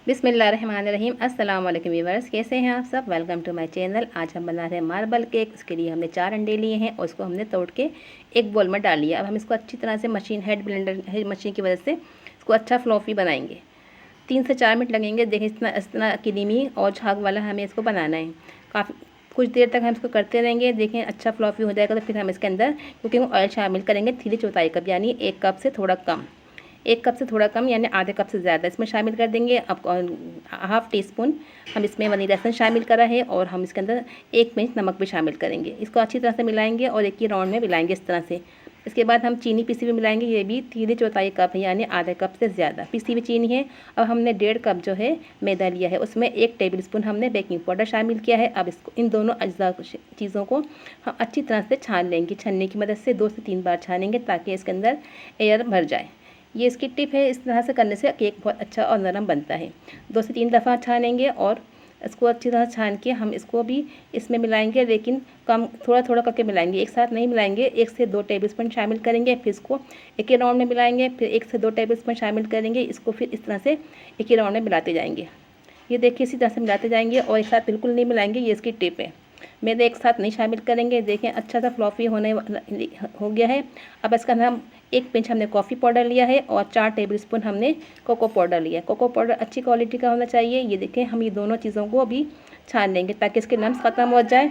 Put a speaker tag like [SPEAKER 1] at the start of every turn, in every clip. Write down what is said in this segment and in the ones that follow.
[SPEAKER 1] बिस्मिल्लाहिर्रहमानिर्रहीम। अस्सलाम वालेकुम व्यूअर्स, कैसे हैं आप सब। Welcome to my channel. आज हम बना रहे हैं मार्बल केक। उसके लिए हमने 4 अंडे लिए हैं और उसको हमने तोड़ के एक बोल में डाल लिया। अब हम इसको अच्छी तरह से हेड ब्लेंडर मशीन की वजह से इसको अच्छा फ्लॉफी बनाएंगे। 3 से 4 मिनट लगेंगे। देखें इस तरह क्रीमी और झाग वाला हमें इसको बनाना है। काफ़ी कुछ देर तक हम इसको करते रहेंगे। देखें अच्छा फ्लॉफी हो जाएगा तो फिर हम इसके अंदर कुकिंग ऑयल शामिल करेंगे 3/4 कप, यानी 1 कप से थोड़ा कम। 1 कप से थोड़ा कम यानी आधे कप से ज़्यादा इसमें शामिल कर देंगे। अब हाफ़ टी स्पून हम इसमें वनीला एसेंस शामिल करा है और हम इसके अंदर 1 पिंच नमक भी शामिल करेंगे। इसको अच्छी तरह से मिलाएंगे और एक ही राउंड में मिलाएंगे इस तरह से। इसके बाद हम चीनी पिसी हुई मिलाएंगे। ये भी 3/4 कप है, यानी आधे कप से ज़्यादा पिसी हुई चीनी है। अब हमने 1.5 कप जो है मैदा लिया है, उसमें 1 टेबल स्पून हमने बेकिंग पाउडर शामिल किया है। अब इसको इन दोनों अज्जा चीज़ों को हम अच्छी तरह से छान लेंगे। छन्नी की मदद से 2 से 3 बार छानेंगे ताकि इसके अंदर एयर भर जाए। ये इसकी टिप है। इस तरह से करने से केक बहुत अच्छा और नरम बनता है। 2 से 3 दफ़ा छानेंगे और इसको अच्छी तरह छान के हम इसको भी इसमें मिलाएंगे, लेकिन कम थोड़ा थोड़ा करके मिलाएंगे, एक साथ नहीं मिलाएंगे। 1 से 2 टेबलस्पून शामिल करेंगे, फिर इसको एक ही राउंड में मिलाएंगे, फिर 1 से 2 टेबलस्पून शामिल करेंगे। इसको फिर इस तरह से एक ही राउंड में मिलाते जाएंगे। ये देखिए इसी तरह से मिलाते जाएंगे और एक साथ बिल्कुल नहीं मिलाएंगे। ये इसकी टिप है। मैदे एक साथ नहीं शामिल करेंगे। देखें अच्छा सा फ्लॉफी हो गया है। अब इसका हम 1 पिंच हमने कॉफ़ी पाउडर लिया है और 4 टेबलस्पून हमने कोको पाउडर लिया है। कोको पाउडर अच्छी क्वालिटी का होना चाहिए। ये देखें हम ये दोनों चीज़ों को अभी छान लेंगे ताकि इसके लम्स ख़त्म हो जाए।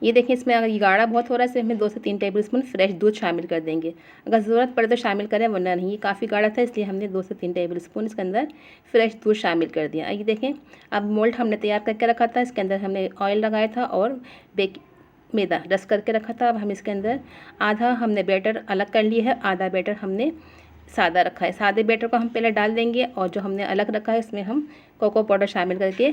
[SPEAKER 1] ये देखें इसमें अगर ये गाढ़ा बहुत हो रहा है तो इसमें 2 से 3 टेबलस्पून फ्रेश दूध शामिल कर देंगे। अगर ज़रूरत पड़े तो शामिल करें, वरना नहीं। ये काफ़ी गाढ़ा था इसलिए हमने 2 से 3 टेबलस्पून इसके अंदर फ्रेश दूध शामिल कर दिया। ये देखें अब मोल्ड हमने तैयार करके रखा था, इसके अंदर हमने ऑयल लगाया था और मैदा डस्ट करके रखा था। अब हम इसके अंदर आधा हमने बैटर अलग कर लिया है, आधा बैटर हमने सादा रखा है। सादे बैटर को हम पहले डाल देंगे और जो हमने अलग रखा है इसमें हम कोको पाउडर शामिल करके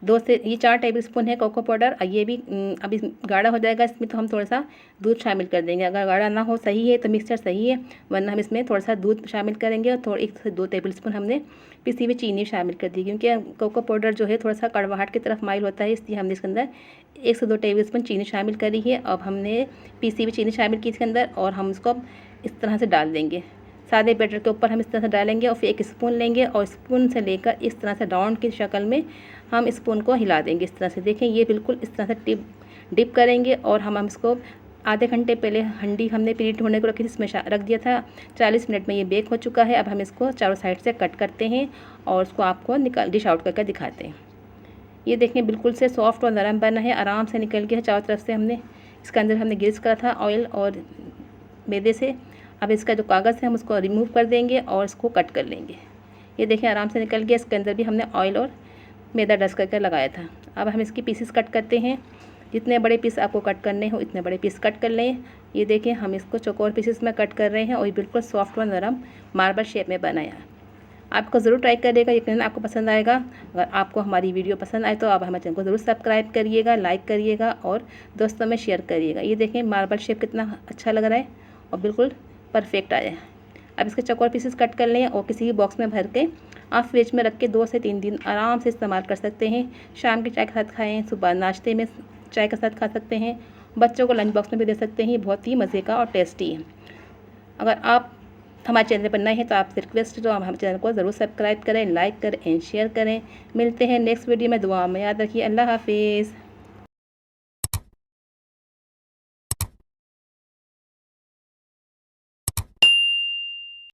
[SPEAKER 1] 2 से ये 4 टेबलस्पून है कोको पाउडर। ये भी अभी गाढ़ा हो जाएगा इसमें, तो हम थोड़ा सा दूध शामिल कर देंगे। अगर गाढ़ा ना हो सही है तो मिक्सचर सही है, वरना हम इसमें थोड़ा सा दूध शामिल करेंगे और 1 से 2 टेबलस्पून हमने पिसी हुई चीनी शामिल कर दी, क्योंकि कोको पाउडर जो है थोड़ा सा कड़वाहट की तरफ माइल होता है, इसलिए हमने इसके अंदर 1 से 2 टेबलस्पून चीनी शामिल करी है। अब हमने पिसी हुई चीनी शामिल की इसके अंदर और हम इसको इस तरह से डाल देंगे। सादे बैटर के ऊपर हम इस तरह से डालेंगे और फिर 1 स्पून लेंगे और स्पून से लेकर इस तरह से राउंड की शक्ल में हम स्पून को हिला देंगे इस तरह से। देखें ये बिल्कुल इस तरह से डिप करेंगे और हम इसको आधे घंटे पहले हंडी हमने प्रीहीट होने को रखी थी, इसमें रख दिया था। 40 मिनट में ये बेक हो चुका है। अब हम इसको चारों साइड से कट करते हैं और उसको आपको डिश आउट करके दिखाते हैं। ये देखें बिल्कुल से सॉफ्ट और नरम बना है, आराम से निकल गया है चारों तरफ से। हमने इसके अंदर हमने ग्रीस करा था ऑयल और मैदे से। अब इसका जो कागज़ है हम उसको रिमूव कर देंगे और इसको कट कर लेंगे। ये देखें आराम से निकल गया। इसके अंदर भी हमने ऑयल और मैदा डस्ट करके लगाया था। अब हम इसकी पीसेस कट करते हैं। जितने बड़े पीस आपको कट करने हो उतने बड़े पीस कट कर लें। ये देखें हम इसको चौकोर पीसेस में कट कर रहे हैं और ये बिल्कुल सॉफ्ट और नरम मार्बल शेप में बनाया। आपको ज़रूर ट्राई करिएगा, यकीनन आपको पसंद आएगा। अगर आपको हमारी वीडियो पसंद आए तो आप हमारे चैनल को ज़रूर सब्सक्राइब करिएगा, लाइक करिएगा और दोस्तों में शेयर करिएगा। ये देखें मार्बल शेप कितना अच्छा लग रहा है और बिल्कुल परफेक्ट आया है। अब इसके चौकोर पीसेस कट कर लें और किसी भी बॉक्स में भर के आप फ्रिज में रख के 2 से 3 दिन आराम से इस्तेमाल कर सकते हैं। शाम की चाय के साथ खाएं, सुबह नाश्ते में चाय के साथ खा सकते हैं, बच्चों को लंच बॉक्स में भी दे सकते हैं। ये बहुत ही मज़े का और टेस्टी है। अगर आप हमारे चैनल पर नए हैं तो आपसे रिक्वेस्ट है तो आप हमारे चैनल को ज़रूर सब्सक्राइब करें, लाइक करें एंड शेयर करें। मिलते हैं नेक्स्ट वीडियो में। दुआ में याद रखिए। अल्लाह हाफिज़।